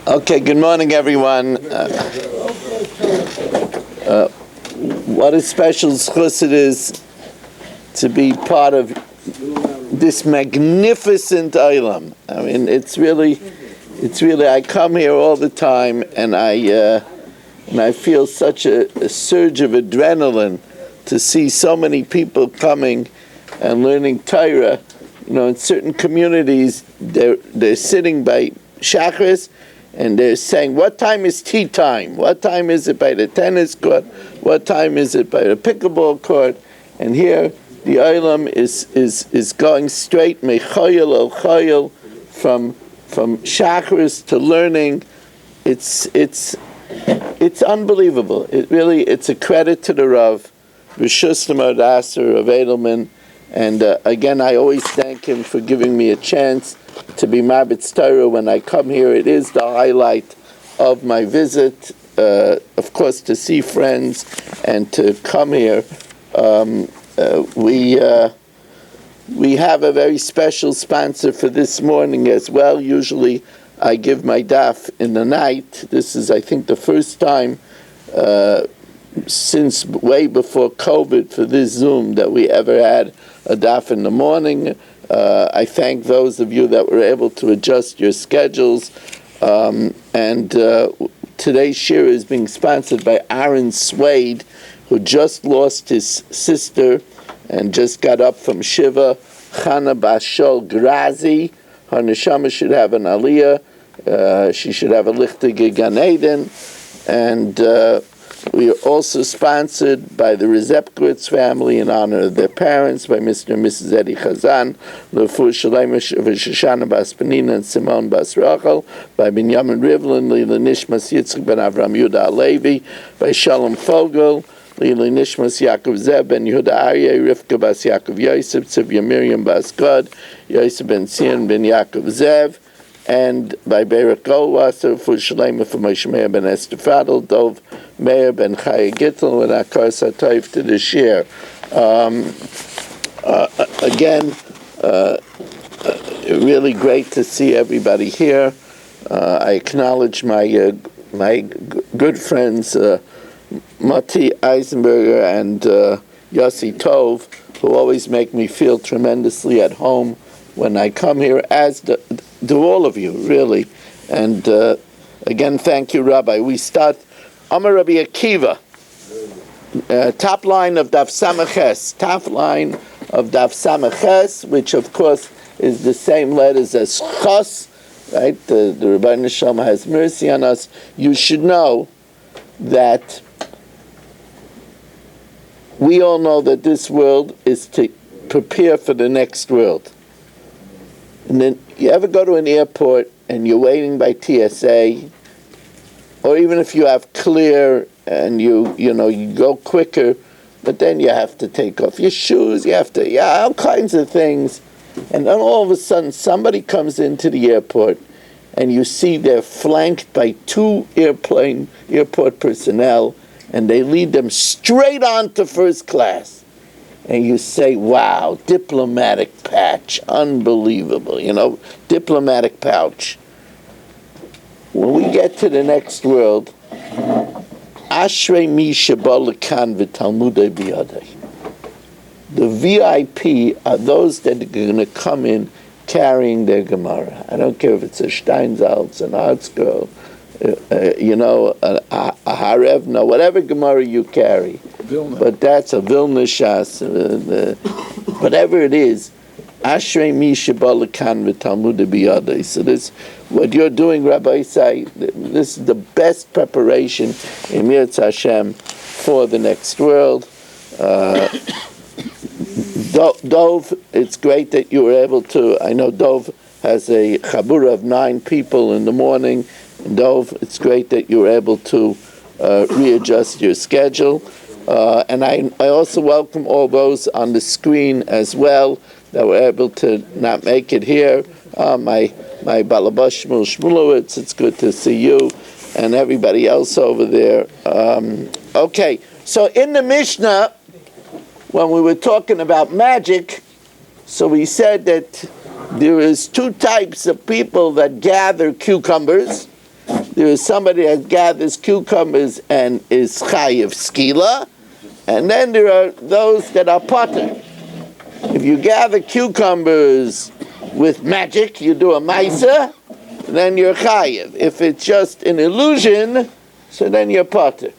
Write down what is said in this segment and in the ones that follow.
Okay, good morning, everyone. What a special zchus it is to be part of this magnificent olam. I mean, it's really. I come here all the time, and I feel such a surge of adrenaline to see so many people coming and learning Torah. You know, in certain communities, they're sitting by Shachris, and they're saying, what time is tea time? What time is it by the tennis court? What time is it by the pickleball court? And here, the Olam is going straight, mechoyel el choyel, from Shachris to learning. It's unbelievable. It's a credit to the Rav, Rishus L'Modasser of Edelman. And again, I always thank him for giving me a chance to be Marbitz Torah when I come here. It is the highlight of my visit, of course, to see friends and to come here. We have a very special sponsor for this morning as well. Usually I give my daf in the night. This is, I think, the first time since way before COVID for this Zoom that we ever had a daf in the morning. I thank those of you that were able to adjust your schedules. And today's shir is being sponsored by Aaron Swade, who just lost his sister and just got up from Shiva, Chana Bashol Grazi. Her neshama should have an aliyah. She should have a lichtige Gan Eden. And we are also sponsored by the Rezepkowitz family in honor of their parents, by Mr. and Mrs. Eddie Chazan, Lefu Shalem Shoshana Bas Penina and Simone Bas Rachel, by Binyamin Rivlin, Lila Nishmas Yitzchak ben Avram Yuda Alevi, by Shalom Fogel, Lila Nishmas Yaakov Zeb ben Yehuda Aryeh, Rivka Bas Yaakov Yosef, Tzivya Miriam Bas God, Yosef ben Sion ben Yaakov Zev, and by Beirut Goldwasser, for Shalema for Moshe Meir ben Esther Fadel, Dov Meir ben Chaya Gittel, with Akar Satoif to the share. Again, really great to see everybody here. I acknowledge my good friends Mati Eisenberger and Yossi Tov, who always make me feel tremendously at home when I come here, as do all of you, really. And again, thank you, Rabbi. We start Amar Rabbi Akiva, top line of Daf Samaches, which of course is the same letters as Chos, right? The Rabbi Neshama has mercy on us. You should know that we all know that this world is to prepare for the next world. And then you ever go to an airport and you're waiting by TSA, or even if you have clear and you go quicker, but then you have to take off your shoes, all kinds of things. And then all of a sudden somebody comes into the airport and you see they're flanked by two airport personnel, and they lead them straight on to first class. And you say, wow, diplomatic patch, unbelievable, diplomatic pouch. When we get to the next world, Ashrei mi sheba lekan v'talmudei biyadei. The VIP are those that are going to come in carrying their Gemara. I don't care if it's a Steinsaltz, an Artsgirl, a Harevna, whatever Gemara you carry. Vilna. But that's a Vilna Shas, whatever it is. Ashrei mi sheba lekan v'talmudei biyadei. So this, what you're doing, Rabbi Isai, this is the best preparation in Mirz Hashem for the next world. Dov, it's great that you were able to. I know Dov has a chabura of 9 people in the morning. And Dov, it's great that you were able to readjust your schedule. And I also welcome all those on the screen as well that were able to not make it here. My Balabash Shmulowitz, it's good to see you, and everybody else over there. Okay, so in the Mishnah, when we were talking about magic, so we said that there is 2 types of people that gather cucumbers. There is somebody that gathers cucumbers and is chayiv skila, and then there are those that are potter. If you gather cucumbers with magic, you do a maisa, then you're chayiv. If it's just an illusion, so then you're potter.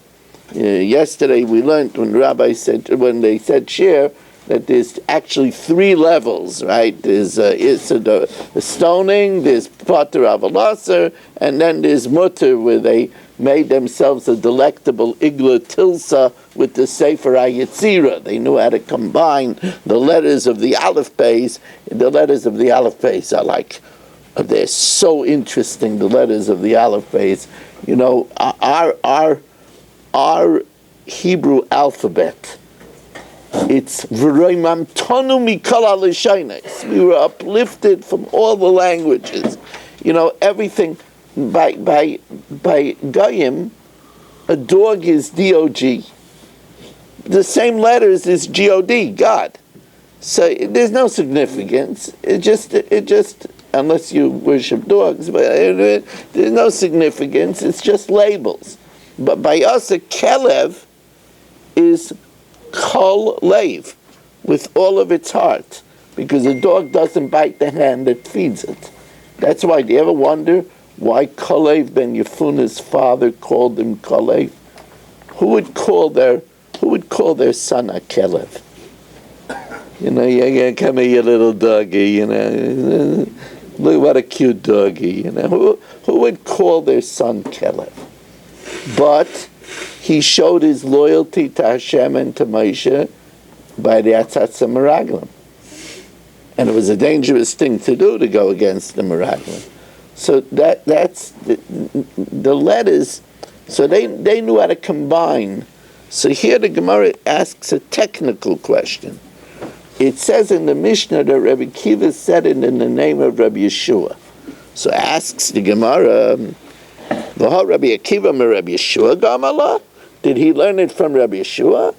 Yesterday we learned when they said shir, that there's actually 3 levels, right? There's the stoning, there's potter avalasser, and then there's mutter, where they made themselves a delectable igla tilsa with the Sefer HaYetzirah. They knew how to combine the letters of the Aleph Beis. The letters of the Aleph Beis are like, they're so interesting, the letters of the Aleph Beis. You know, our Hebrew alphabet, it's v'roimamtonu mikol ha'lashonos. We were uplifted from all the languages. You know, everything by Goyim, a dog is D-O-G. The same letters is G-O-D, God. So there's no significance. It just unless you worship dogs, but there's no significance. It's just labels. But by us, a kelev is kol leiv, with all of its heart, because a dog doesn't bite the hand that feeds it. That's why. Do you ever wonder why Kalev ben Yefuna's father called him Kalev? Who would call their son a Kelev? You know, yeah, come here, you little doggy. You know, look what a cute doggy. You know, who would call their son Kelev? But he showed his loyalty to Hashem and to Moshe by the Atzatz Meraglim. And it was a dangerous thing to do, to go against the Meraglim. So that's the letters. So they knew how to combine. So here the Gemara asks a technical question. It says in the Mishnah that Rabbi Akiva said it in the name of Rabbi Yeshua. So asks the Gemara, V'ha Rabbi Akiva me Rabbi Yeshua gamala? Did he learn it from Rabbi Yeshua?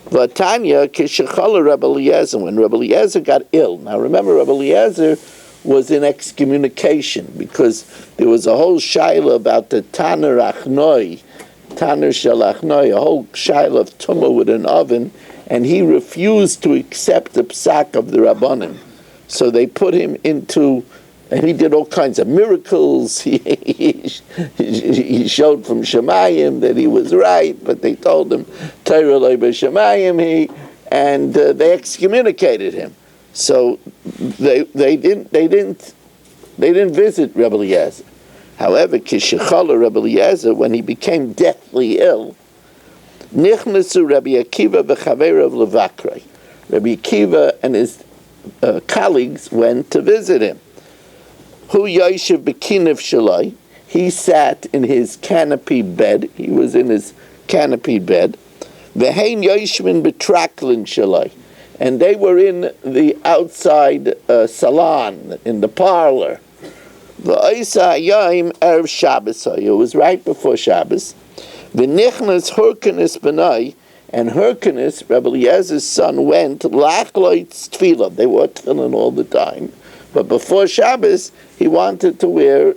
V'tanya kishachala Rabbi Eliezer, when Rabbi Eliezer got ill. Now remember, Rabbi Eliezer was in excommunication because there was a whole shaila about the Taner Achnoi, Taner Shel Achnoi, a whole shaila of tumah with an oven, and he refused to accept the psak of the Rabbanim. So they put him into, and he did all kinds of miracles. He showed from Shemayim that he was right, but they told him Torah lo b'Shemayim and they excommunicated him. So they didn't visit Rebbe Eliezer. However, Kishachala Rebbe Eliezer, when he became deathly ill, Nichnasu Rabbi Akiva v'Chaverav levakrei. Rabbi Akiva and his colleagues went to visit him. Hu Yoshev b'Kinev Shalai. He sat in his canopied bed. He was in his canopied bed. V'Hein Yoshevin b'Traklin Shalai. And they were in the outside salon, in the parlor. V'Oisa Yom Erev Shabbos. It was right before Shabbos. V'Nichnas Hyrcanus Benai, and Hyrcanus, Rebbe Eliezer's son, went lachloitz tefillah. They wore tefillin all the time, but before Shabbos, he wanted to wear.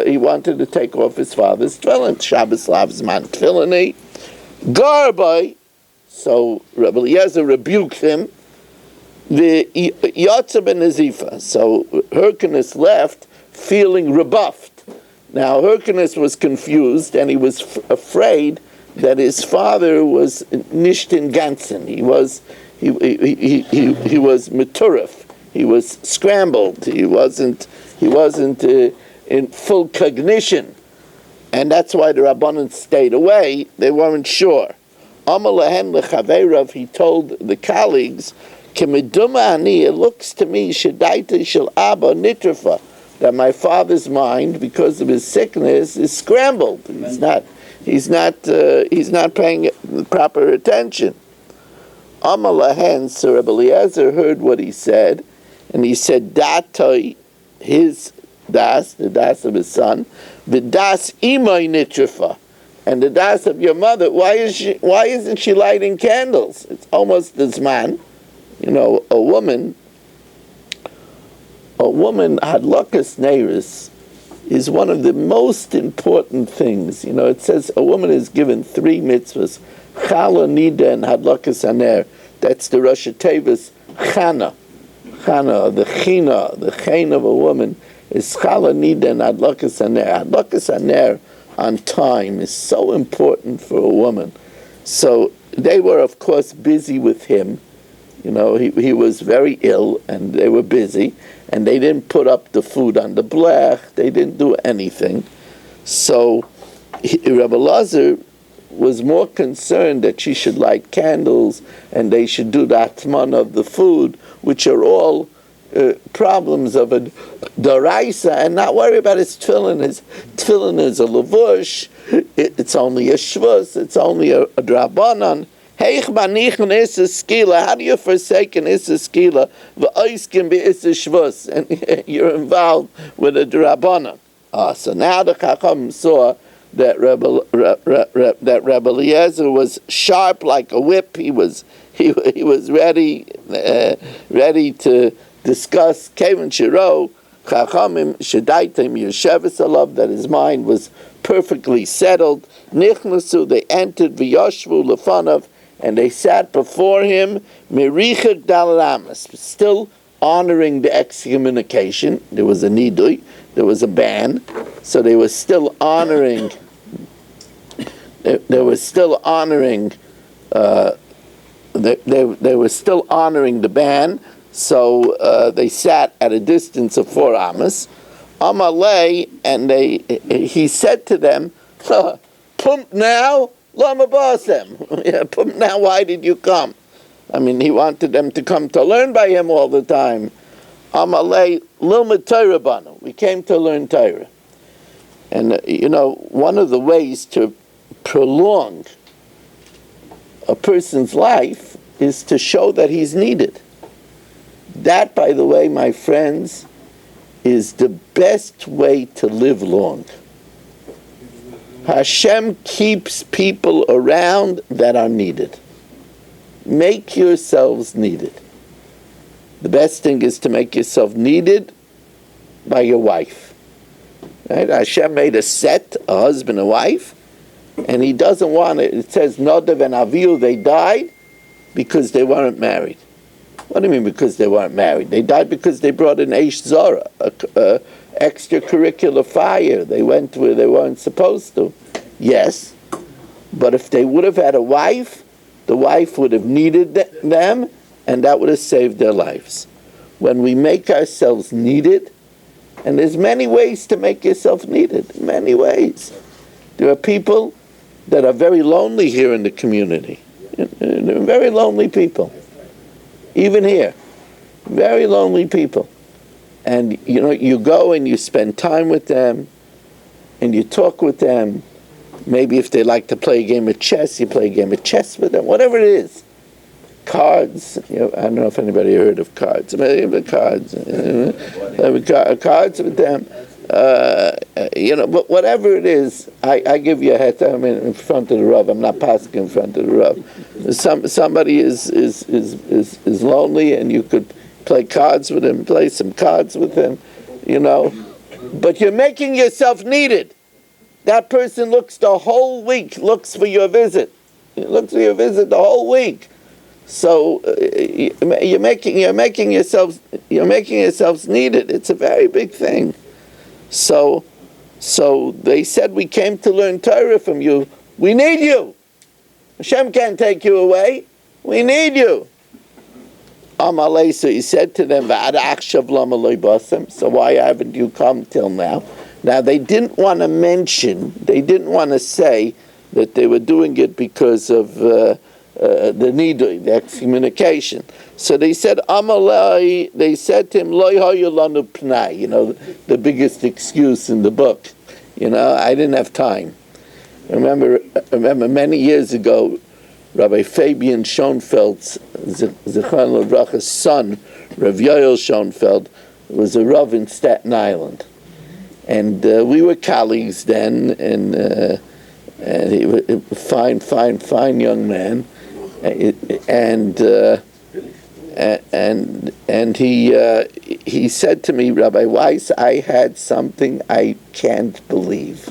He wanted to take off his father's tefillin. Shabbos lavs man tefillini. Garbai. So Rebbe Eliezer rebuked him. The Yotza ben Nazifa. So Hyrcanus left feeling rebuffed. Now Hyrcanus was confused, and he was afraid that his father was nicht in ganzen. He was meturif. He was scrambled. He wasn't in full cognition, and that's why the Rabbanan stayed away. They weren't sure. Amalahem lechaverav, he told the colleagues, Kemeduma ani, it looks to me shedaita shel abba nitrafa, that my father's mind, because of his sickness, is scrambled. He's not paying proper attention. Amalahen, so Rebbe Eliezer heard what he said, and he said, Datoi, his das, the das of his son, the das imay nitrafa, and the das of your mother. Why isn't she lighting candles? It's almost this man. You know, a woman had lukas neiris is one of the most important things. You know, it says a woman is given 3 mitzvahs: Chala, Nida, and Hadlakas Haner. That's the Rosh Tevis Chana. Chana, the chen of a woman is Chala, Nida, and Hadlakas Haner. Hadlakas Haner on time is so important for a woman. So they were, of course, busy with him. You know, he was very ill, and they were busy, and they didn't put up the food on the blech. They didn't do anything. So Rabbi Lazar was more concerned that she should light candles, and they should do the atman of the food, which are all problems of a daraisa, and not worry about his tefillin. His tefillin is a levush. It's only a shvus. It's only a drabanan. Heich manichin is a skila. How do you forsake an is a skila? V'oiskim be is a shvus, and you're involved with a drabanan. So now the Chacham saw that Rebbe Eliezer was sharp like a whip. He was ready to discuss Kevin Shiro Chachamim Shadaitim Yeshevis Alav, that his mind was perfectly settled. Nichnasu, they entered V'yoshvu Lefanav, and they sat before him Merichak Dalaramas, still honoring the excommunication. There was a nidui, there was a ban, so they were still honoring. They were still honoring. They were still honoring the ban. So they sat at a distance of 4 amas. Amalei, and he said to them, "Pump now, lama basem." Pump now. Why did you come? I mean, he wanted them to come to learn by him all the time. Amalei lilma Torah banu. We came to learn Torah, and one of the ways to prolong a person's life is to show that he's needed. That, by the way, my friends, is the best way to live long. Hashem keeps people around that are needed. Make yourselves needed. The best thing is to make yourself needed by your wife. Right? Hashem made a set, a husband and wife, and he doesn't want it. It says, Nadav and Avihu, they died because they weren't married. What do you mean because they weren't married? They died because they brought an Eish Zara, a extracurricular fire. They went where they weren't supposed to. Yes, but if they would have had a wife, the wife would have needed them, and that would have saved their lives. When we make ourselves needed, and there's many ways to make yourself needed, many ways. There are people that are very lonely here in the community. There are very lonely people. Even here, very lonely people. And you go and you spend time with them, and you talk with them. Maybe if they like to play a game of chess, you play a game of chess with them, whatever it is. Cards, I don't know if anybody heard of cards. Cards with them. But whatever it is, I give you a head. I'm in front of the Rav. I'm not passing in front of the Rav. Somebody is lonely, and you could play cards with him, play some cards with him, But you're making yourself needed. That person looks the whole week, looks for your visit. He looks for your visit the whole week. So you're making yourselves needed. It's a very big thing. So they said, we came to learn Torah from you. We need you. Hashem can't take you away. We need you. Amalei, so he said to them, so why haven't you come till now? Now they didn't want to say that they were doing it because of the nidui, the excommunication. So they said, Amalei, they said to him, Lo hayu lanu pnai, the biggest excuse in the book. I didn't have time. I remember many years ago, Rabbi Fabian Schoenfeld's, Zichron Livracha's son, Rav Yoel Schoenfeld, was a Rav in Staten Island. And we were colleagues then, and he was a fine young man. and he said to me, Rabbi Weiss, I had something I can't believe.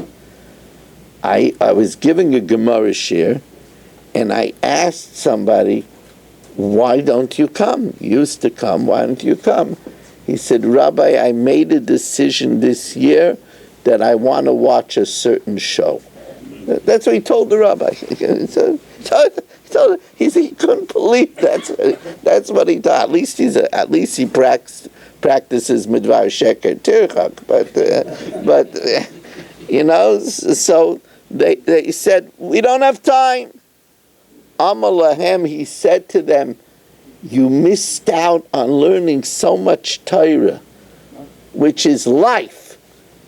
I was giving a Gemara shir, and I asked somebody, why don't you come? You used to come, why don't you come? He said, Rabbi, I made a decision this year that I want to watch a certain show. That's what he told the rabbi. He said he couldn't believe that's what he thought. At least he practices midvar sheker tirchak. But so they said, we don't have time. Amalahem, he said to them, you missed out on learning so much Torah, which is life.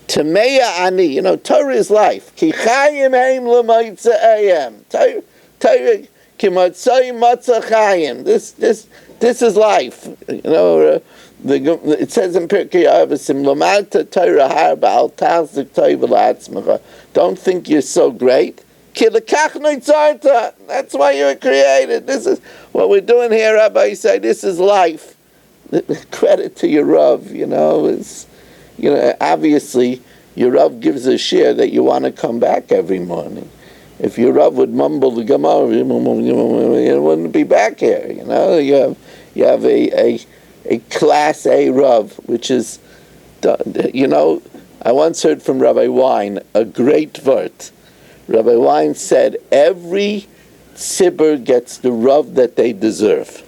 Tameya ani, Torah is life. Ki chayim heim l'maitza ayam. Torah ki matzai matzah chayim. This is life. It says in Pirkei Avos, l'mata Torah harba al tazik tov l'atzmecha. Don't think you're so great. Ki lekach noitzarta. That's why you were created. This is what we're doing here, Rabbi. You say this is life. Credit to your Rav. Obviously, your Rav gives a share that you want to come back every morning. If your Rav would mumble the Gemara, you wouldn't be back here. You have a class A Rav, which is, I once heard from Rabbi Wein a great vert. Rabbi Wein said, every tzibur gets the Rav that they deserve.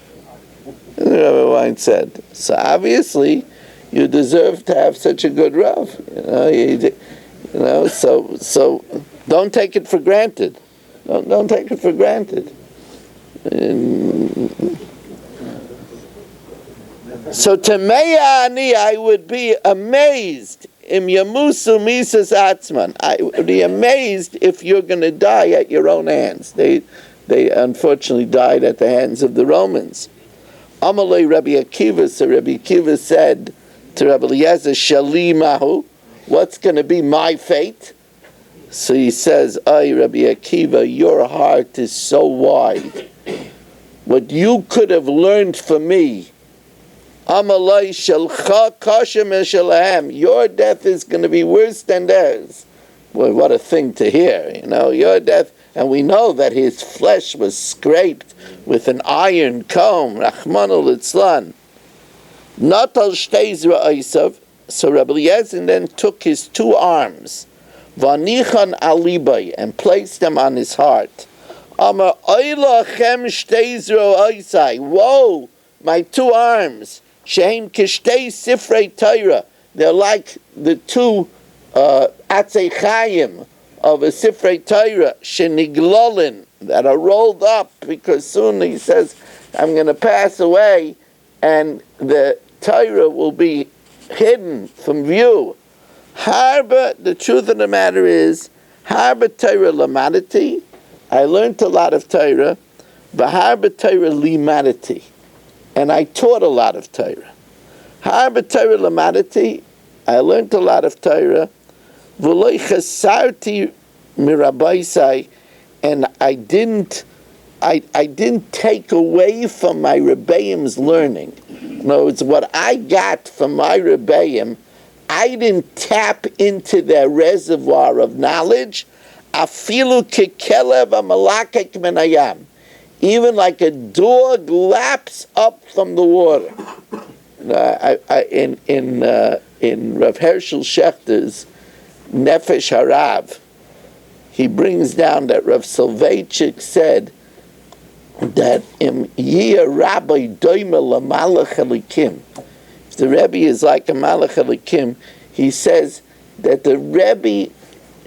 Rabbi Wein said. So obviously, you deserve to have such a good Rav. So don't take it for granted. Don't take it for granted. So Tameya ani, I would be amazed. Im yamusu misas atzman. I would be amazed if you're going to die at your own hands. They unfortunately died at the hands of the Romans. Amalei Rabbi Akiva. So Rabbi Akiva said to Rabbi Eliezer, Shali mahu, what's going to be my fate? So he says, Ay, Rabbi Akiva, your heart is so wide. What you could have learned from me, Amalei shelcha kashem eshelahem, your death is going to be worse than theirs. Boy, what a thing to hear, your death. And we know that his flesh was scraped with an iron comb, Rachmana litzlan. Natal shteiz ra'isav. So Rabbi Eliezer then took his two arms, Vanichan alibay, and placed them on his heart. Amar oilachem shteiz ra'isai. Whoa, my two arms. Shehem kishtei sifrei Torah. They're like the two atzei chayim of a sifrei Torah, sheniglolin, that are rolled up, because soon he says, I'm going to pass away, and the Torah will be hidden from view. Harba, the truth of the matter is, Harba Torah lamadati, I learned a lot of Torah, v'harba Torah limadati, and I taught a lot of Torah. Harba Torah lamadati, I learned a lot of Torah, v'loi chasarti mirabaisai, and I didn't take away from my Rebbeim's learning. In other words, what I got from my Rebbeim, I didn't tap into their reservoir of knowledge. Afilu kekelev amalakek menayam, even like a dog laps up from the water. In Rav Hershel Schechter's Nefesh Harav, he brings down that Rav Soloveitchik said that im yeh rabbi doima lamalach elikim. If the Rebbe is like a malach elikim, he says that the Rebbe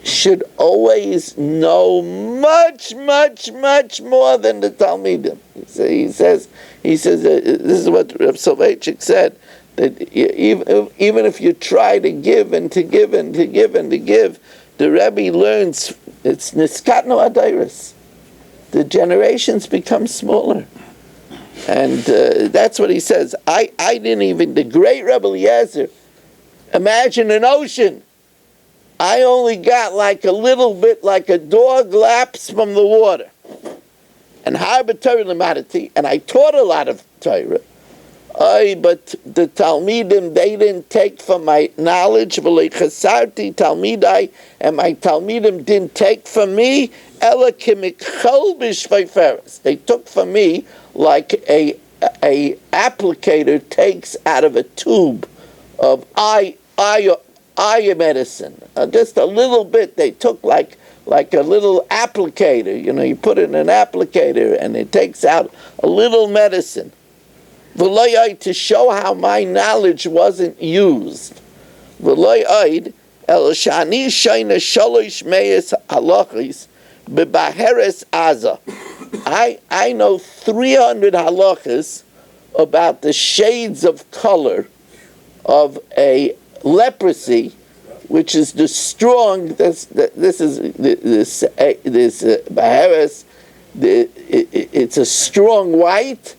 should always know much, much, much more than the Talmidim. He says this is what Rav Soloveitchik said, that even if you try to give and to give and to give and to give, the Rebbe learns it's niskatno adairis. The generations become smaller. And that's what he says. I didn't even, the great Rebbe Eliezer, imagine an ocean. I only got like a little bit, like a dog laps from the water. And Harba Torah Lamadati, and I taught a lot of Torah. But the Talmidim, they didn't take from my knowledge, chasarti Talmidai, and my Talmidim didn't take from me, ela kimichol b'shveiferes. They took from me like a applicator takes out of a tube of eye medicine. Just a little bit. They took like a little applicator. You put it in an applicator and it takes out a little medicine. To show how my knowledge wasn't used. I know 300 halachas about the shades of color of a leprosy, which is the strong. This baheres. It's a strong white.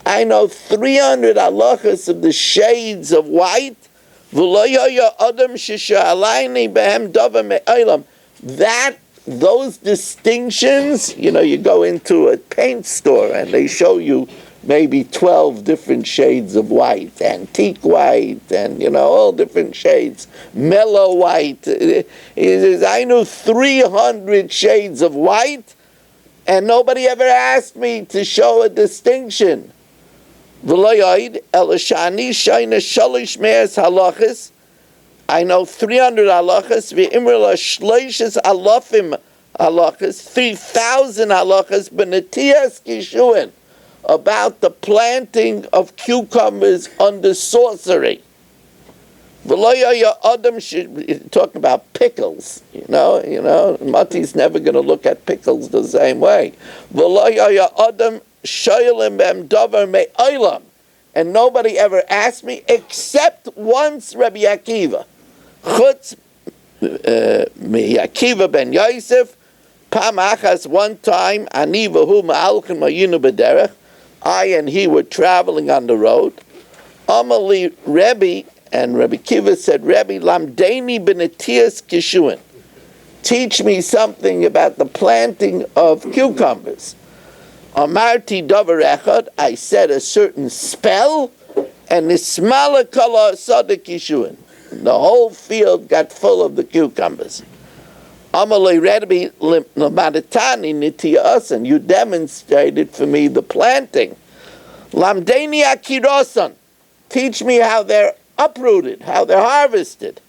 I know 300 halachas of the shades of white. Those distinctions, you go into a paint store and they show you maybe 12 different shades of white, antique white, and all different shades, mellow white. He says, I knew 300 shades of white, and nobody ever asked me to show a distinction. I know 300 halachas, 3,000 halachas, benetias kishuin, about the planting of cucumbers under sorcery. Talking about pickles, Mati's never going to look at pickles the same way. And nobody ever asked me except once Rabbi Akiva. Chutz Akiva ben Yosef, Pam achas, one time, ani v'hu ma'alchim hayinu b'derech, I and he were traveling on the road. Amali Rebbe, and Rabbi Akiva said, Rebbe, lamdeni benetias kishuin. Teach me something about the planting of cucumbers. Amarti davar echad, I said a certain spell, and nismala kala sadik kishuin. The whole field got full of the cucumbers. Amalei Rebbe l'madatani nitiyasan, you demonstrated for me the planting. Lamdeni akirosan, teach me how they're uprooted, how they're harvested.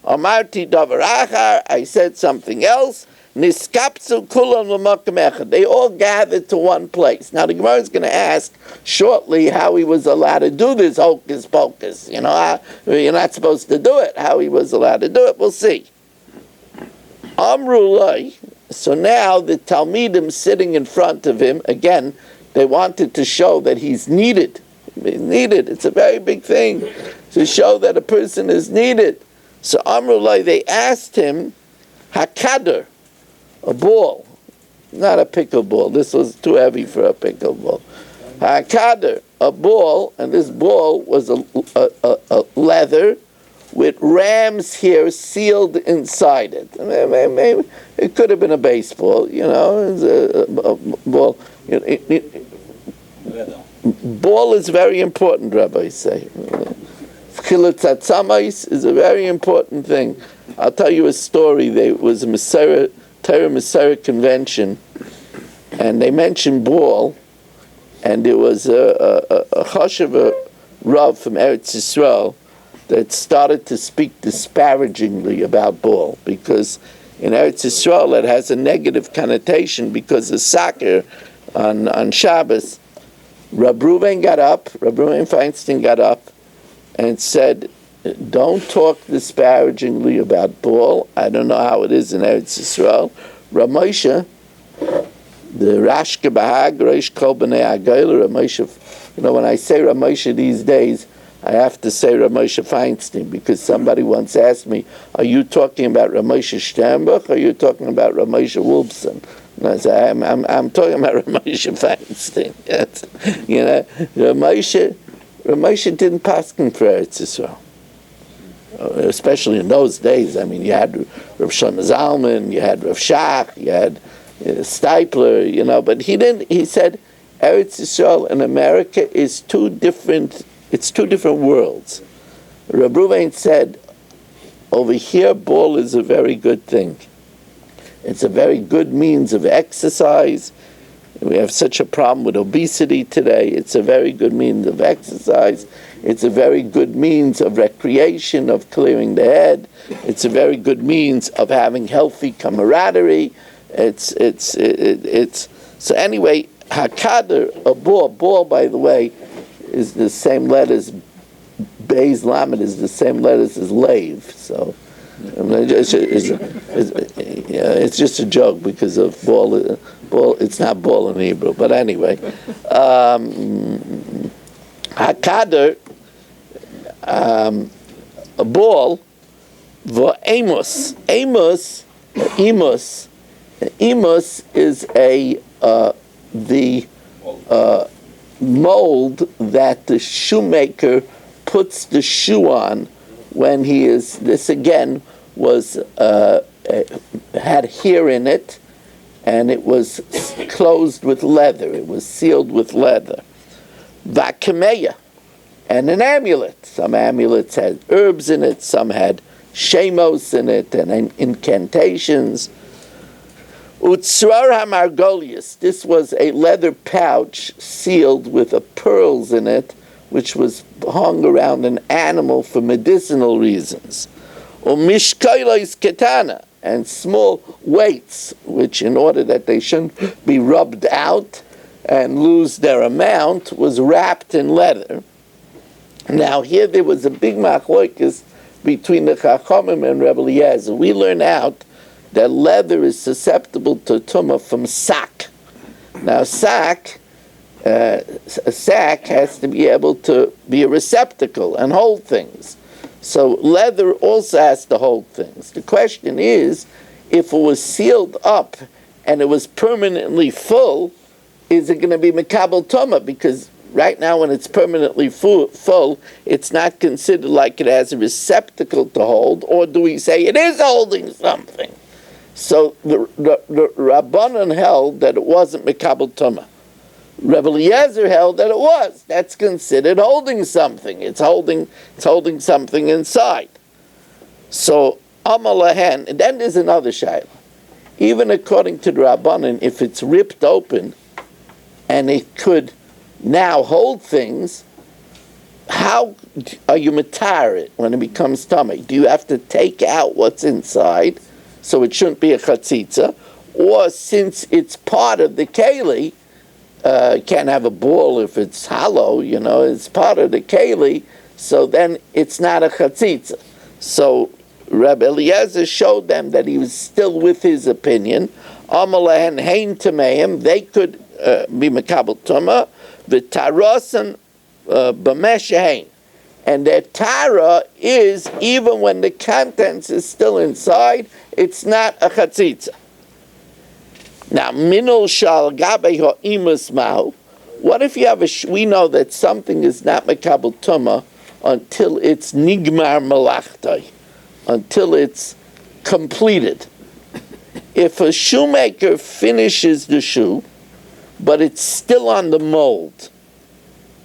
Amarti davar achar, I said something else. Niskapsu kulam l'makom echad, they all gathered to one place. Now the Gemara is going to ask shortly how he was allowed to do this hocus pocus. You're not supposed to do it. How he was allowed to do it, we'll see. Amrulai. So now the Talmidim sitting in front of him, again, they wanted to show that he's needed. Needed. It's a very big thing to show that a person is needed. So Amrulai, they asked him, Hakadar, a ball, not a pickleball. This was too heavy for a pickleball. Hakadar, a ball, and this ball was a leather with ram's hair sealed inside it. Maybe it could have been a baseball, It's a ball. Ball is very important, rabbis say. Chilatzatzamayis is a very important thing. I'll tell you a story. There was a Torah Messiah convention, and they mentioned ball, and there was a Choshev Rav from Eretz Yisrael that started to speak disparagingly about ball, because in Eretz Yisrael it has a negative connotation because of soccer on Shabbos. Reb Reuven Feinstein got up and said, don't talk disparagingly about ball. I don't know how it is in Eretz Yisrael. Ramosha, the Rashke Bahag, Reish Kol B'nei Agayla, Ramosha, when I say Ramosha these days, I have to say Ramosha Feinstein, because somebody once asked me, are you talking about Ramosha Sternbuch, or are you talking about Ramosha Wolfson? And I said, I'm talking about Ramosha Feinstein. Ramosha didn't paskin for Eretz Yisrael. Especially in those days. I mean, you had Rav Shlomo Zalman, you had Rav Shach, you had Stipler, but he didn't. He said Eretz Yisrael and America is two different It's two different worlds. Reb Ruvain said, over here, ball is a very good thing. It's a very good means of exercise. We have such a problem with obesity today. It's a very good means of exercise. It's a very good means of recreation, of clearing the head. It's a very good means of having healthy camaraderie. So anyway, hakader, a ball, by the way, is the same letters. Beis Lamed is the same letters as Lave. So it's just a joke because of ball. It's not ball in Hebrew, but anyway, hakader, a ball, v'amos. Amos is the mold that the shoemaker puts the shoe on when he is. This again was had hair in it, and it was closed with leather. It was sealed with leather. Vakameya, and an amulet. Some amulets had herbs in it. Some had shemos in it and incantations. Utsrar hamargolius. This was a leather pouch sealed with pearls in it, which was hung around an animal for medicinal reasons. Mishkailos ketana, and small weights, which in order that they shouldn't be rubbed out and lose their amount, was wrapped in leather. Now here there was a big machlokas between the Chachamim and Rebbe Eliezer. We learn out that leather is susceptible to tumah from sack. Now a sack has to be able to be a receptacle and hold things. So leather also has to hold things. The question is, if it was sealed up and it was permanently full, is it going to be mekabel tumah? Because right now when it's permanently full, it's not considered like it has a receptacle to hold, or do we say it is holding something? So the Rabbanan held that it wasn't mekabel tumah. Rebbe Eliezer held that it was. That's considered holding something. It's holding something inside. So Amalahen, and then there's another shayla. Even according to the Rabbanan, if it's ripped open and it could now hold things, how are you matar it when it becomes tummy? Do you have to take out what's inside, so it shouldn't be a chatzitza? Or since it's part of the keli, can't have a ball if it's hollow, it's part of the keli, so then it's not a chatzitza. So Rabbi Eliezer showed them that he was still with his opinion. Amalahen hein tameim, they could be mekabel tumah, v'tarosan b'meshahin. And their tara is, even when the contents is still inside, it's not a chatzitza. Now, minol shal gabe ha'imus mahu. What if you have we know that something is not mekabel tumah until it's nigmar malachtai, until it's completed. If a shoemaker finishes the shoe, but it's still on the mold,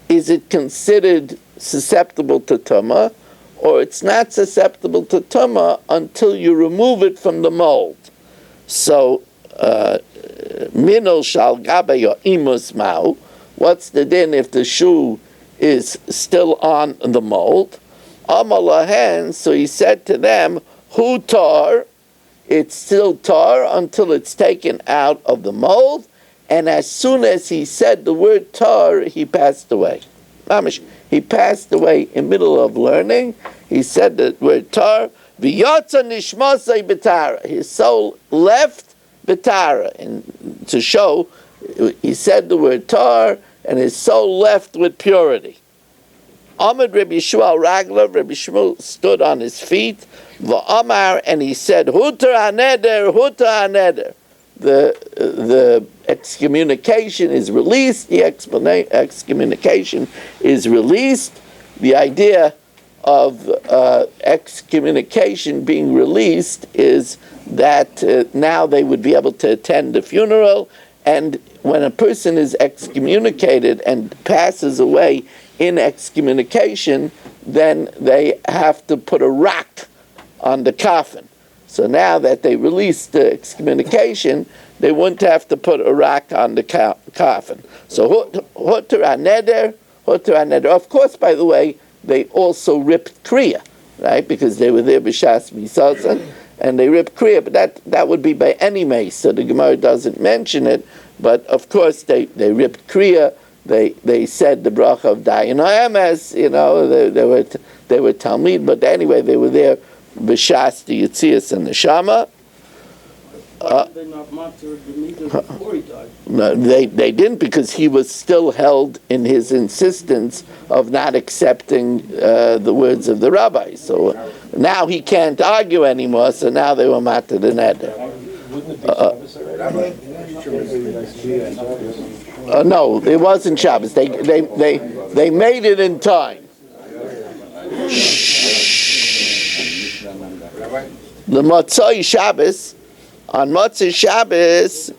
is it considered susceptible to tumah, or it's not susceptible to tumah until you remove it from the mold? So, minol shal gabe imus mau. What's the din if the shoe is still on the mold? Amalahen, so he said to them, hu tar, it's still tar until it's taken out of the mold, and as soon as he said the word tar, he passed away. He passed away in the middle of learning. He said the word tar, v'yotza nishmasei b'tara. His soul left b'tara, and to show, he said the word tar, and his soul left with purity. Amid Rabbi Yishmael Raglav, Rabbi Yishmael stood on his feet, v'amar, and he said, Hutar haneder, Hutar haneder. The excommunication is released, the excommunication is released. The idea of excommunication being released is that now they would be able to attend the funeral, and when a person is excommunicated and passes away in excommunication, then they have to put a rock on the coffin. So now that they released the excommunication, they wouldn't have to put a rock on the coffin. So Hutter HaNeder. Of course, by the way, they also ripped Kriya, right? Because they were there b'shas misasan, and they ripped Kriya. But that would be by any mace, so the Gemara doesn't mention it. But of course, they ripped Kriya. They said the bracha of Dayan HaEmes, they were Talmid, but anyway, they were there b'shas the Yitzias and the Shama. They not martyred Demeter before he died. No, they didn't, because he was still held in his insistence of not accepting the words of the rabbi. So now he can't argue anymore. So now they were matter the neder. No, it wasn't Shabbos. They made it in time. The Motzai Shabbos. On Motzei Shabbos,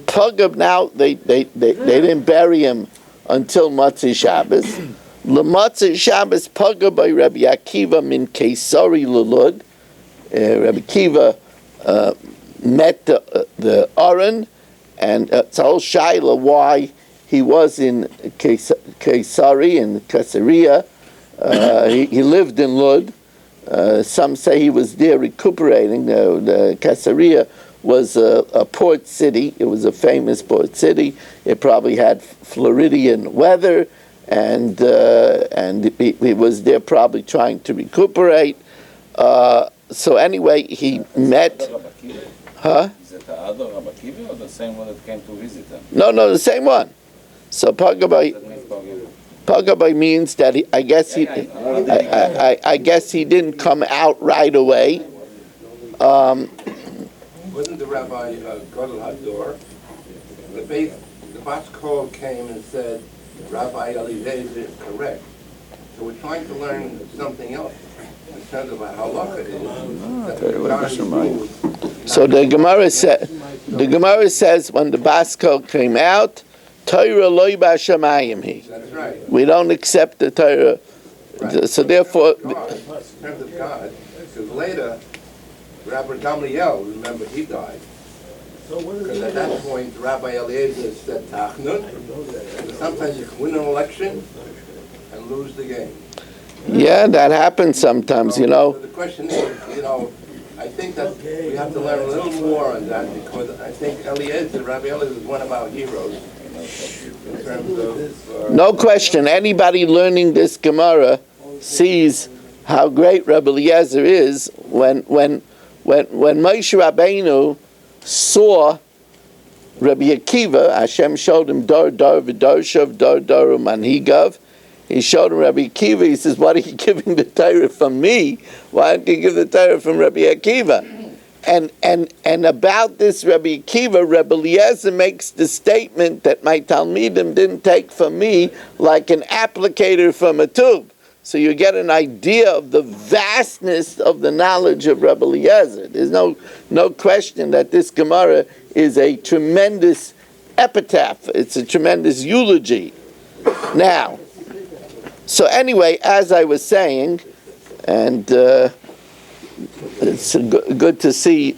Pagab, now they didn't bury him until Motzei Shabbos. L'Motzei Shabbos Pagab by Rabbi Akiva min Kesari Lulud. Rabbi Akiva met the Aron, and it's a whole shaila why he was in Kesari, in Caesarea. He lived in Lud. Some say he was there recuperating. The Caesarea was a port city. It was a famous port city. It probably had Floridian weather, and he was there probably trying to recuperate. So anyway, he met. Huh? Is it the other Rabbi Akiva or the same one that came to visit him? No, the same one. So Pagabai means that I guess he didn't come out right away. Wasn't the rabbi Gadol Hador? The Bas Kol came and said Rabbi Eliezer is correct. So we're trying to learn something else in terms of halacha it is. So the Gemara says when the Bas Kol came out, Torah loy b'ashamayim he. That's right. We don't accept the Torah. Right. So therefore, In terms of God, because later, Rabbi Gamliel, remember, he died. Because at that point, Rabbi Eliezer said Tachnun, and sometimes you can win an election and lose the game. yeah, that happens sometimes, So the question is, I think that we have to learn a little more on that, because I think Rabbi Eliezer is one of our heroes. In terms of, No question. Anybody learning this Gemara sees how great Rabbi Eliezer is when Moshe Rabbeinu saw Rabbi Akiva. Hashem showed him Dor v'Dorshav, Dor Manhigav. He showed him Rabbi Akiva. He says, "What are you giving the Torah from me? Why don't you give the Torah from Rabbi Akiva?" And about this Rabbi Akiva, Rabbi Eliezer makes the statement that my Talmidim didn't take from me like an applicator from a tube. So you get an idea of the vastness of the knowledge of Rabbi Eliezer. There's no question that this Gemara is a tremendous epitaph. It's a tremendous eulogy. Now, so anyway, as I was saying, and it's good to see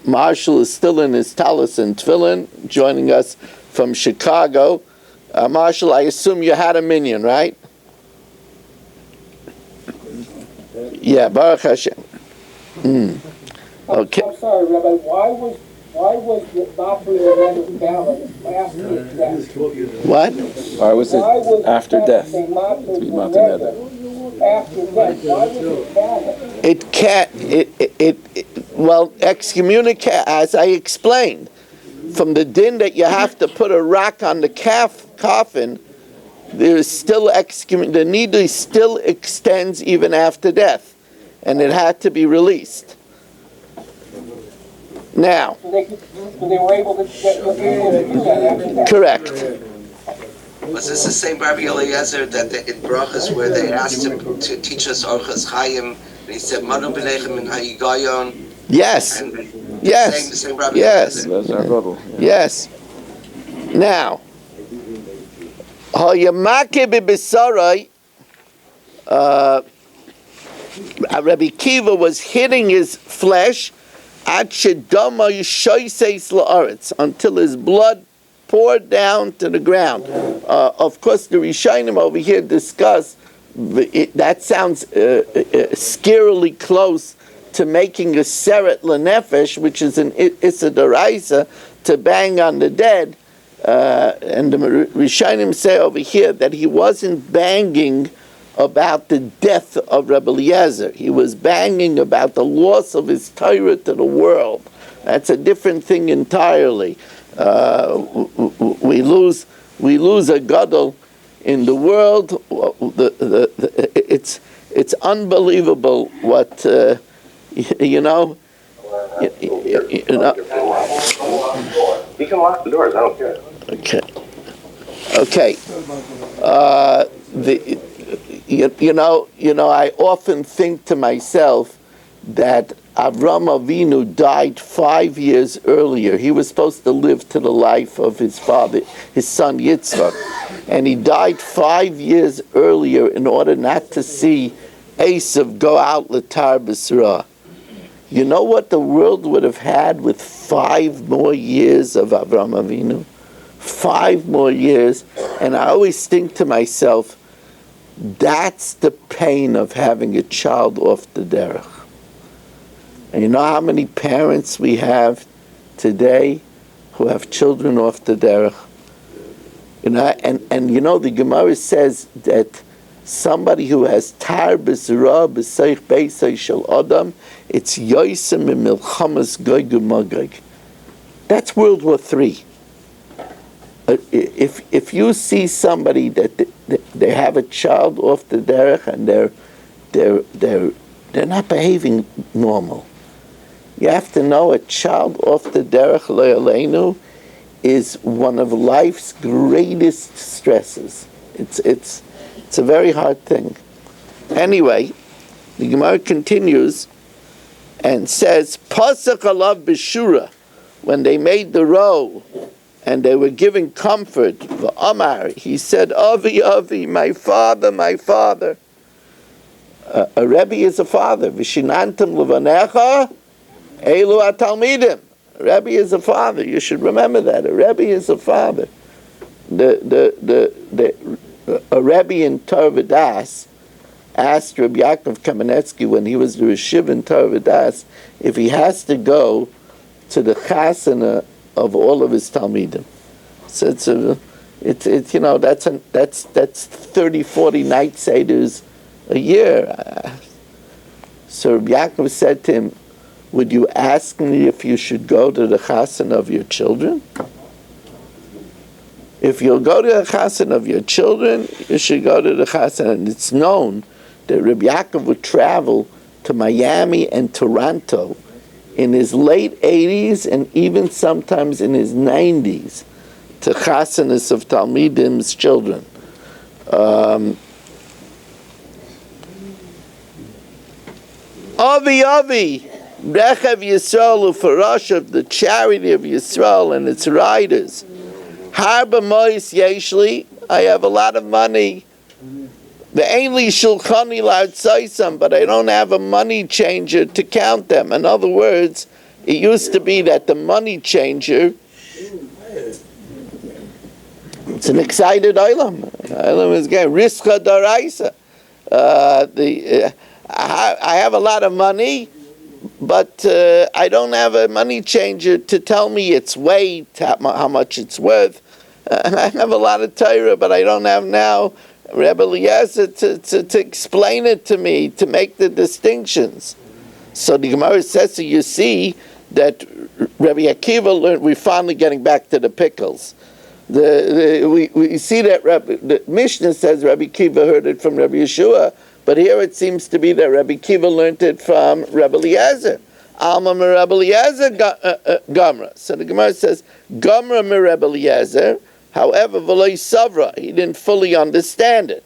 Marshall is still in his talis and tefillin, joining us from Chicago. Marshall, I assume you had a minyan, right? Yeah, Baruch Hashem. Okay. I'm sorry, Rabbi. Why was the Bafri and Balance after death? What? Why was it after death? To be Mataneda. After death, why was it canon? Well, excommunicate, as I explained, from the din that you have to put a rock on the coffin, there is still the nidui still extends even after death, and it had to be released. Now, So they were able to do that after death. correct. Was this the same Rabbi Eliezer that in Brachas where they asked him to teach us Orchos Chaim, and he said, Manu b'nechem min ha'igayon? Yes. And Yes. the same Rabbi Yes. Eliezer. Yes. Now, Hayamake b'besarai. Rabbi Kiva was hitting his flesh until his blood poured down to the ground. Of course, the Rishonim over here discuss that sounds scarily close to making a seret lenefesh, which is an issa d'oraisa, to bang on the dead. And the Rishonim say over here that he wasn't banging about the death of Rebbe Eliezer. He was banging about the loss of his Torah to the world. That's a different thing entirely. We lose a gadol in the world. It's unbelievable what you know. You know. You can lock the doors. I don't care. Okay. I often think to myself that Avram Avinu died 5 years earlier. He was supposed to live to the life of his father, his son Yitzchak, and he died 5 years earlier in order not to see Esav go out l'tar b'sra. You know what the world would have had with 5 more years of Avram Avinu? 5 more years, and I always think to myself, that's the pain of having a child off the derech. And you know how many parents we have today who have children off the derech? And you know, the Gemara says that somebody who has tar b'zera b'seich beisay shel adam, it's yoisem milchamas goy magog. That's World War III. If you see somebody that they have a child off the derech and they're not behaving normal, you have to know a child off the derech lo yaleinu is one of life's greatest stresses. It's a very hard thing. Anyway, the Gemara continues and says, Pasach alav b'shura, when they made the row and they were giving comfort, Amar, he said, Avi, Avi, my father, my father. A Rebbe is a father. V'shinantam levanecha, elu atalmidim. A Rebbe is a father. You should remember that. A Rebbe is a father. A Rebbe in Torvadas asked Rabbi Yaakov Kamenetsky when he was the Rishiv in Torvadas if he has to go to the chasana of all of his talmidim. So it's that's 30, 40 night seders a year. So Rabbi Yaakov said to him, would you ask me if you should go to the chasana of your children? If you'll go to the chasana of your children, you should go to the chasana. And it's known that Rabbi Yaakov would travel to Miami and Toronto in his late 80s and even sometimes in his 90s to chasanas of Talmidim's children. Avi Avi, Rechav Yisrael Ufarashav, the charity of Yisrael and its riders. Harba Mois Yeshli, I have a lot of money. The Ainli Shulchani Lautzaisam, but I don't have a money changer to count them. In other words, it used to be that the money changer, it's an excited Olam. Olam is getting Riska Daraisa. I have a lot of money, but I don't have a money changer to tell me its weight, how much it's worth. I have a lot of Torah, but I don't have now Rebbe Eliezer to explain it to me, to make the distinctions. So the Gemara says, so you see that Rabbi Akiva learned, we're finally getting back to the pickles. We see that the Mishnah says Rabbi Akiva heard it from Rabbi Yeshua, but here it seems to be that Rabbi Akiva learned it from Rebbe Eliezer. Alma me Rebbe Eliezer Gamra. So the Gemara says, Gamra me Rebbe Eliezer, however, v'lo savra, he didn't fully understand it.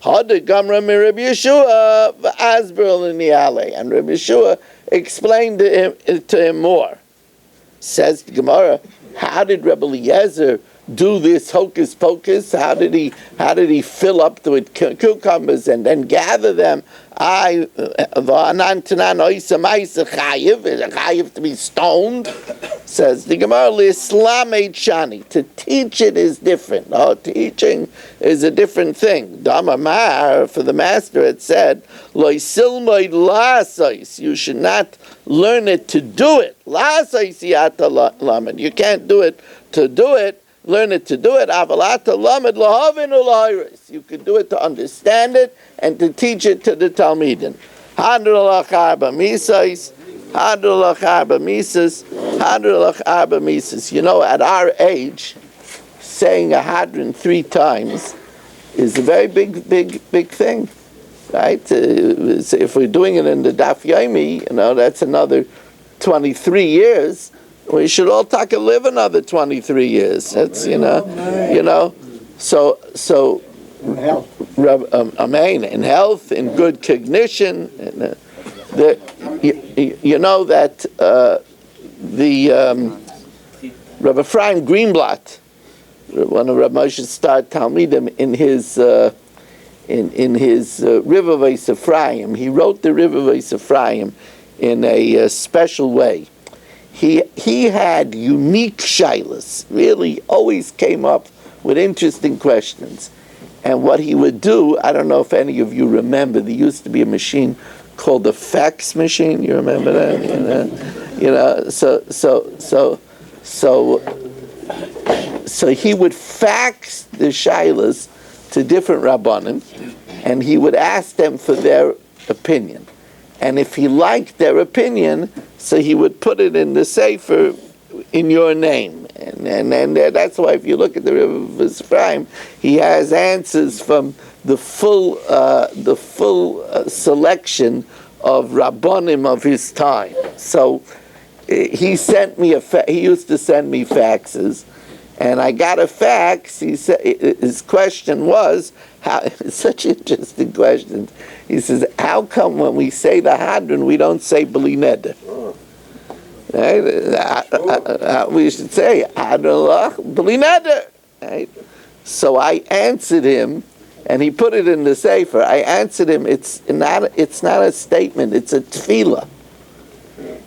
Hada Gamra me Rabbi Yeshua v'asber l'niale, and Rabbi Yeshua explained to him more. Says the Gemara, how did Rebbe Eliezer do this hocus pocus? How did he fill up with cucumbers and then gather them? Chayiv to be stoned. Says the Gemara, L'Islam Shani. To teach it is different. Oh, teaching is a different thing. Damar, for the master, it said, Lo silmoid la'asais. You should not learn it to do it. La'asais yata lamed. You can't do it to do it. Learn it to do it. Avalata lamed lahavin ulairis. You could do it to understand it and to teach it to the Talmidim. Hadrulach arba misais. Hadrulach arba misas. Hadrulach arba misas. You know, at our age, saying a hadron 3 times is a very big thing, right? If we're doing it in the Daf Yomi, you know, that's another 23 years. We should all live another 23 years. That's, you know. So In health. Amen. In health, in good cognition. You know that Rabbi Ephraim Greenblatt, one of Rabbi Moshe's star Talmidim, in his River Veis Ephraim, he wrote the River Veis Ephraim in a special way. He had unique shilas, really always came up with interesting questions. And what he would do, I don't know if any of you remember, there used to be a machine called the fax machine. You remember that? So he would fax the shilas to different rabbanim, and he would ask them for their opinion. And if he liked their opinion, so he would put it in the sefer in your name. And that's why if you look at the River of Ephraim, he has answers from the full selection of rabbanim of his time. So he sent me he used to send me faxes, and I got a fax. He said his question was, such interesting questions. He says, how come when we say the Hadron we don't say Bli Neder? Right? We should say Hadron Bli Neder. Right? So I answered him, and he put it in the sefer. I answered him, it's not a statement, it's a tefillah.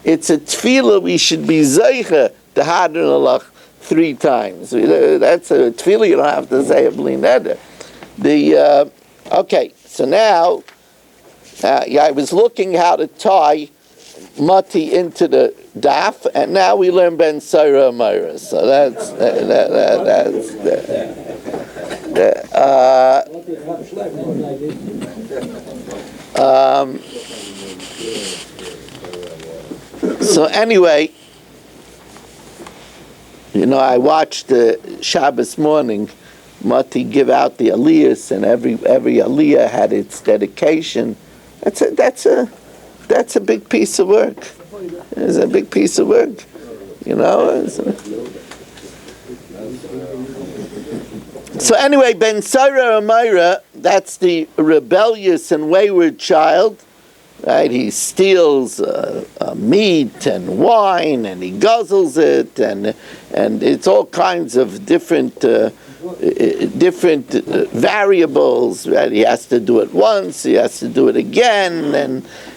It's a tefillah. We should be zeicha the Hadron Alach 3 times. That's a tefillah. You don't have to say a Bli Neder. Okay, so now I was looking how to tie Mati into the Daf, and now we learn Ben Saira Amira. So that's so anyway, you know, I watched Shabbos morning Mati give out the aliyahs, and every aliyah had its dedication. That's a big piece of work. It's a big piece of work, you know. So anyway, Ben Saira Amira, that's the rebellious and wayward child, right? He steals meat and wine, and he guzzles it, and it's all kinds of different variables, right? He has to do it once, he has to do it again,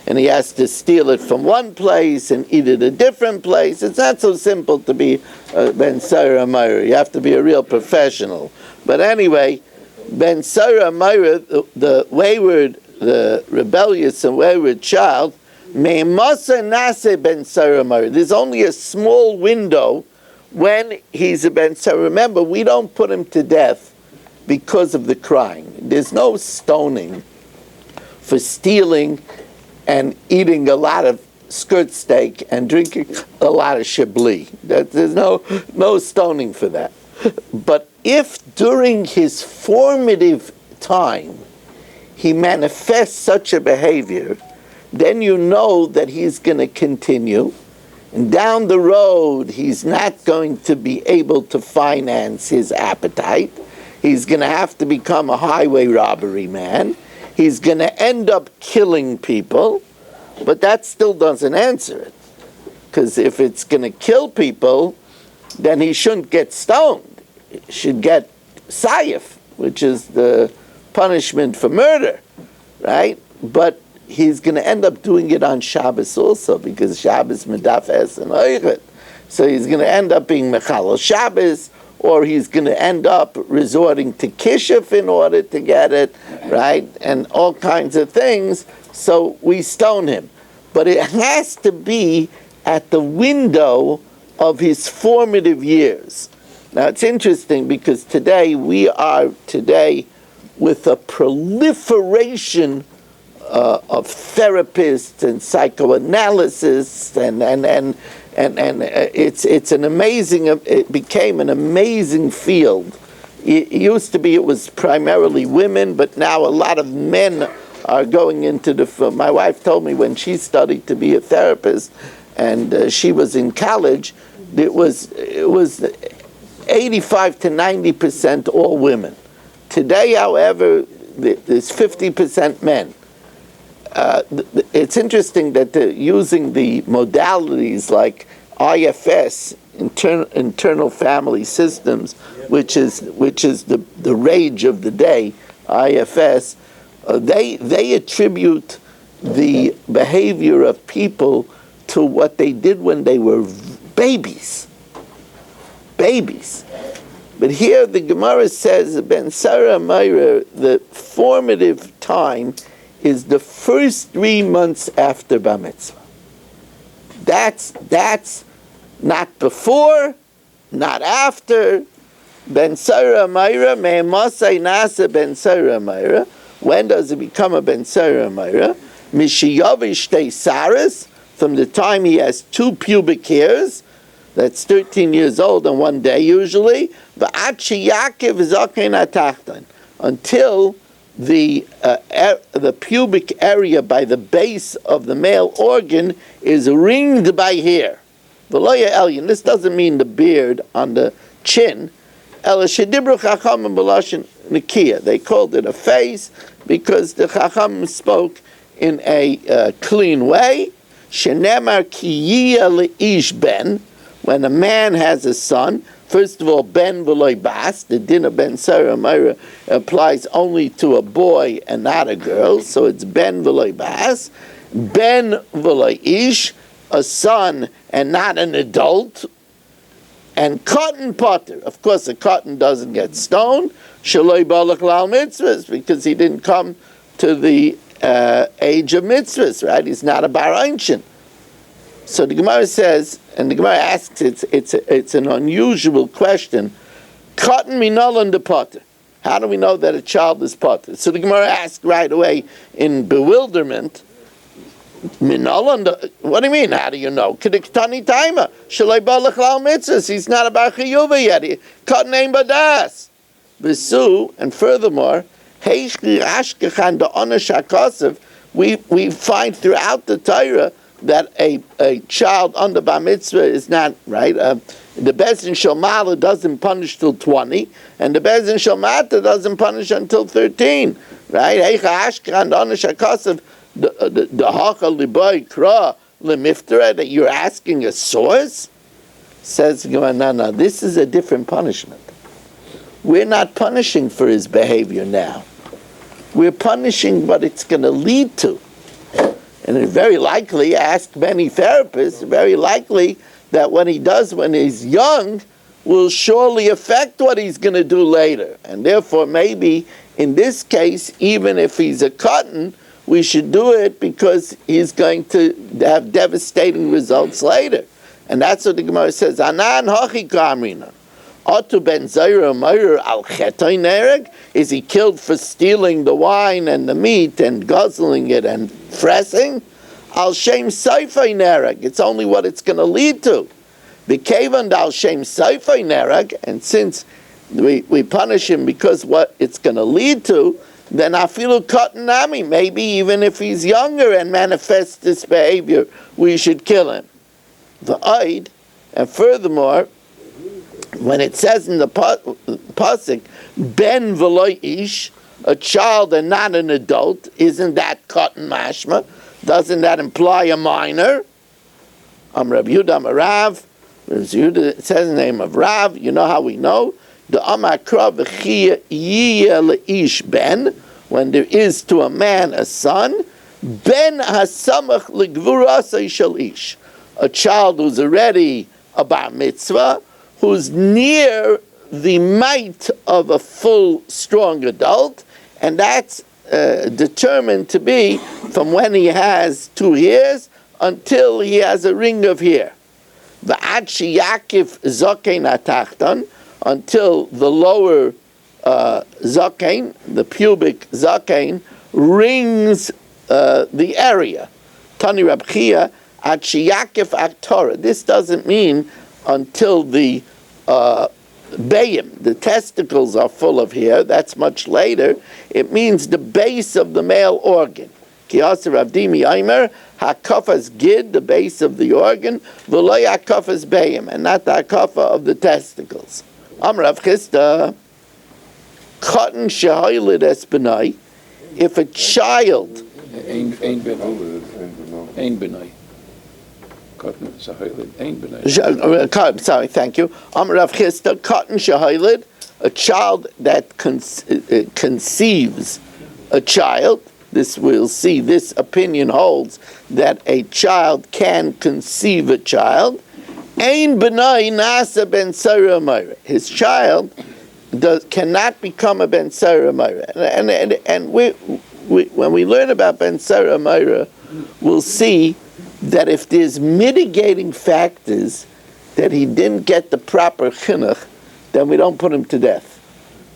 and he has to steal it from one place and eat it a different place. It's not so simple to be Ben Saira Amira. You have to be a real professional. But anyway, Ben Saira Amira, the wayward, the rebellious and wayward child, Me'masa Nase Ben Saira Amira. There's only a small window when he's a Ben Saira. Remember, we don't put him to death because of the crime. There's no stoning for stealing and eating a lot of skirt steak and drinking a lot of Chablis. There's no stoning for that. But if during his formative time he manifests such a behavior, then you know that he's going to continue. And down the road, he's not going to be able to finance his appetite. He's going to have to become a highway robbery man. He's going to end up killing people. But that still doesn't answer it. Because if it's going to kill people, then he shouldn't get stoned. should get sayif, which is the punishment for murder, right? But he's going to end up doing it on Shabbos also, because Shabbos medaf es and oichet. So he's going to end up being mechalel Shabbos, or he's going to end up resorting to kishuf in order to get it, right? And all kinds of things. So we stone him. But it has to be at the window of his formative years. Now it's interesting because today we are with a proliferation of therapists and psychoanalysis and it's an amazing. It became an amazing field. It used to be it was primarily women, but now a lot of men are going into the field. My wife told me when she studied to be a therapist, and she was in college, it was 85 to 90% all women. Today, however, there's 50% men. It's interesting that they're using the modalities like IFS, internal family systems, which is the rage of the day. IFS, they attribute the behavior of people to what they did when they were babies. But here the Gemara says, Ben Sarah Meira, the formative time is the first 3 months after Bar Mitzvah. That's not before, not after. Ben Sarah Meira, Me'emasai Nasa Ben Sarah Meira. When does it become a Ben Sarah Meira? Mishiyavish Te Saras, from the time he has 2 pubic hairs, that's 13 years old on one day usually, until the pubic area by the base of the male organ is ringed by hair. V'lo elyon. This doesn't mean the beard on the chin. They called it a face because the Chacham spoke in a clean way. Shenemar ki le'ish ben. When a man has a son, first of all, ben v'loy bas, the din of Ben Sarah Meira applies only to a boy and not a girl, so it's ben v'loy bas. Ben v'loy ish, a son and not an adult. And cotton potter, of course, a cotton doesn't get stoned. Shaloi balach lal mitzvahs, because he didn't come to the age of mitzvahs, right? He's not a bar einshin. So the Gemara says, and the Gemara asks, it's an unusual question. Cotton minol the potter. How do we know that a child is potter? So the Gemara asks right away in bewilderment. Minol what do you mean? How do you know? K'diktani taima shalei balach lal mitzvahs. He's not a bar chiyuva yet. Cotton ain't badas. V'su, and furthermore, heichli ashkechan da'onash hakasav. We find throughout the Torah that a child under bar mitzvah is not right. The Bezdin Shalmala doesn't punish till 20, and the Bezdin Shalmata doesn't punish until 13. Right? Heicha ashkechan da'onash hakasav. The haka liboy kra lemiftera, that you're asking a source, says no, this is a different punishment. We're not punishing for his behavior now. We're punishing what it's going to lead to. And it's very likely, ask many therapists, very likely that when he's young, will surely affect what he's going to do later. And therefore, maybe in this case, even if he's a cotton, we should do it because he's going to have devastating results later. And that's what the Gemara says. Anan hachi kamrina. Otu ben Zaira Meir al chetoy nereg. Is he killed for stealing the wine and the meat and guzzling it and fressing? Al shem seifay nereg. It's only what it's going to lead to. B'kevan al shem seifay nereg. And since we punish him because what it's going to lead to, then afilu katanami, maybe even if he's younger and manifests this behavior, we should kill him. The Eid, and furthermore, when it says in the pasuk, ben v'loy ish, a child and not an adult, isn't that katan mashma? Doesn't that imply a minor? Rabbi Yehuda Rav. It says the name of Rav. You know how we know? The Amakra v'chiyah yiyeh le'ish ben, when there is to a man a son, ben hasamach legvurasei shel ish, a child who's already a bar mitzvah, who's near the might of a full, strong adult, and that's determined to be from when he has 2 hairs until he has a ring of hair. V'ad sheyakif zokein atachton, until the lower zakein, the pubic zakein, rings the area. Tani Rab Chia, ad sheyakif aktora. This doesn't mean until the bayim, the testicles are full of hair. That's much later. It means the base of the male organ. Ki asa Rav Dimi Aimer, hakafas gid, the base of the organ, v'lo hakafas bayim, and not the hakafa of the testicles. Am Rav Chisda, cotton shehoilid es benai, if a child Ein benai. Cotton shehoilid, ein benai. Sorry, thank you. Am Rav Chisda, cotton shehoilid, a child that conceives a child. This we'll see. This opinion holds that a child can conceive a child. Ein benai nasa ben sarah mayra. His child cannot become a ben sarah mayra. And we when we learn about ben sarah mayra, we'll see that if there's mitigating factors that he didn't get the proper chinuch, then we don't put him to death.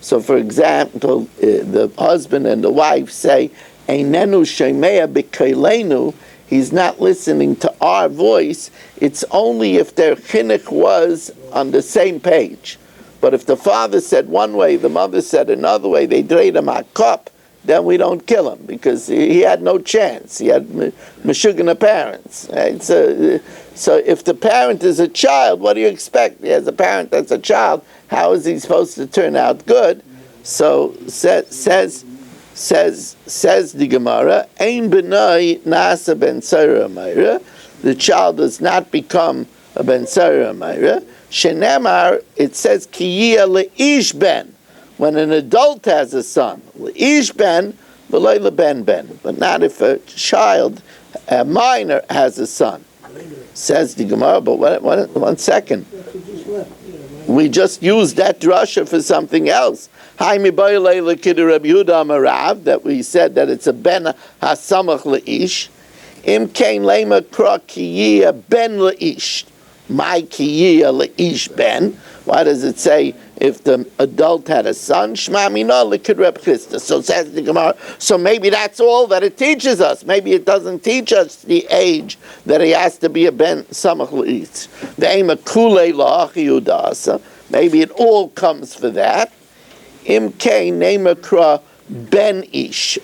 So, for example, the husband and the wife say, "Einenu shemea b'keilenu." He's not listening to our voice. It's only if their chinuch was on the same page. But if the father said one way, the mother said another way, they drayed him a cup, then we don't kill him because he had no chance. He had meshugana parents. Right? So if the parent is a child, what do you expect? He has a parent that's a child. How is he supposed to turn out good? So says the Gemara, Ein benai nasa ben sarah mayra. The child does not become a ben sarah mayra. Shenemar, it says kiyia leish ben. When an adult has a son, leish ben, v'loi leben ben. But not if a child, a minor, has a son. Says the Gemara, but one second. We just used that drasha for something else. That we said that it's a ben hasamach leish. Im kein lema kra kiyia ben leish. My kiyia leish ben. Why does it say if the adult had a son? Shma mina lekid Reb Chisda. So says the Gemara. So maybe that's all that it teaches us. Maybe it doesn't teach us the age that he has to be a ben samach leish. Ve'ema kulei la'achi udasa. Maybe it all comes for that. Im kein nemakra ben ish.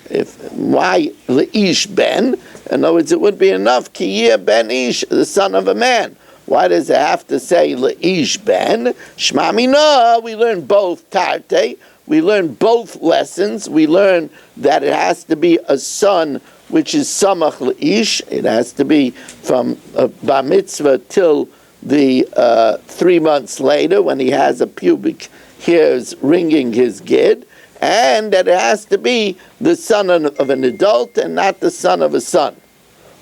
Why leish ben? In other words, it would be enough kiyia ben ish, the son of a man. Why does it have to say leish ben? Shma mina. We learn both tarte. We learn both lessons. We learn that it has to be a son which is samach leish. It has to be from bar mitzvah till the 3 months later when he has a pubic hairs ringing his gid, and that it has to be the son of an adult and not the son of a son.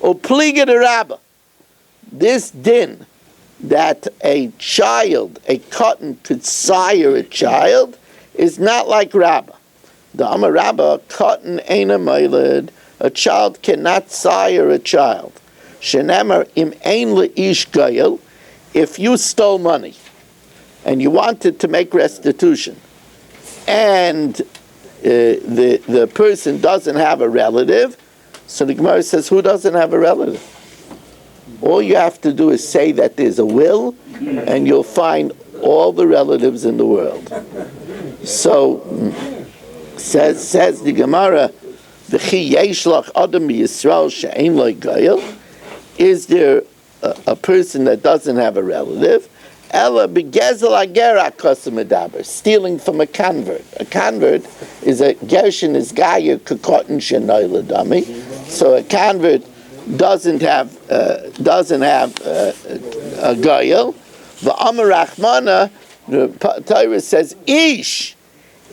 Upliga de Rabbah. This din that a child, a cotton, could sire a child is not like Rabbah. The Amar Rabbah, cotton ain't a mailed. A child cannot sire a child. Shenemar im ein leish gayel. If you stole money and you wanted to make restitution, and the person doesn't have a relative, so the Gemara says, who doesn't have a relative? All you have to do is say that there's a will, and you'll find all the relatives in the world. So says the Gemara, "V'chi yeshlach adam Yisrael she'ein lo gayel." Is there a person that doesn't have a relative? Ella begezel agera kosemedaber, stealing from a convert. A convert is a gershin is gaya kakotin shenoiladami. So a convert doesn't have a gayel. The Amar Rachmana The Torah says, Ish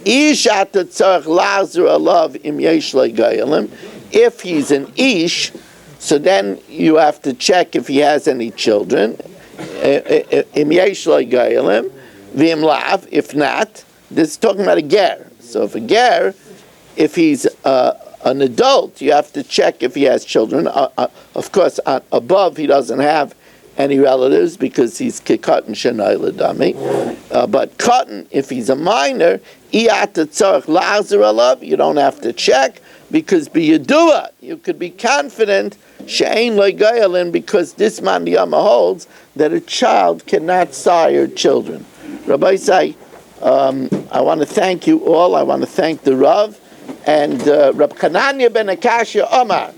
atatzarech lazar alav im yesh lo gayalim. If he's an Ish, so then you have to check if he has any children. Im yesh lo gayalim, v'im lav. If not, this is talking about a ger. So if a ger, if he's an adult, you have to check if he has children. Of course, above he doesn't have any relatives because he's kikatan shenai ledami. But katan, if he's a minor, iyata tzarech lazar alav, you don't have to check because biyadua, you could be confident she'ein lo gayalin because this man Yama holds that a child cannot sire children. Rabbi say, I want to thank you all. I want to thank the Rav and Rab Chananya ben Akashya Omar.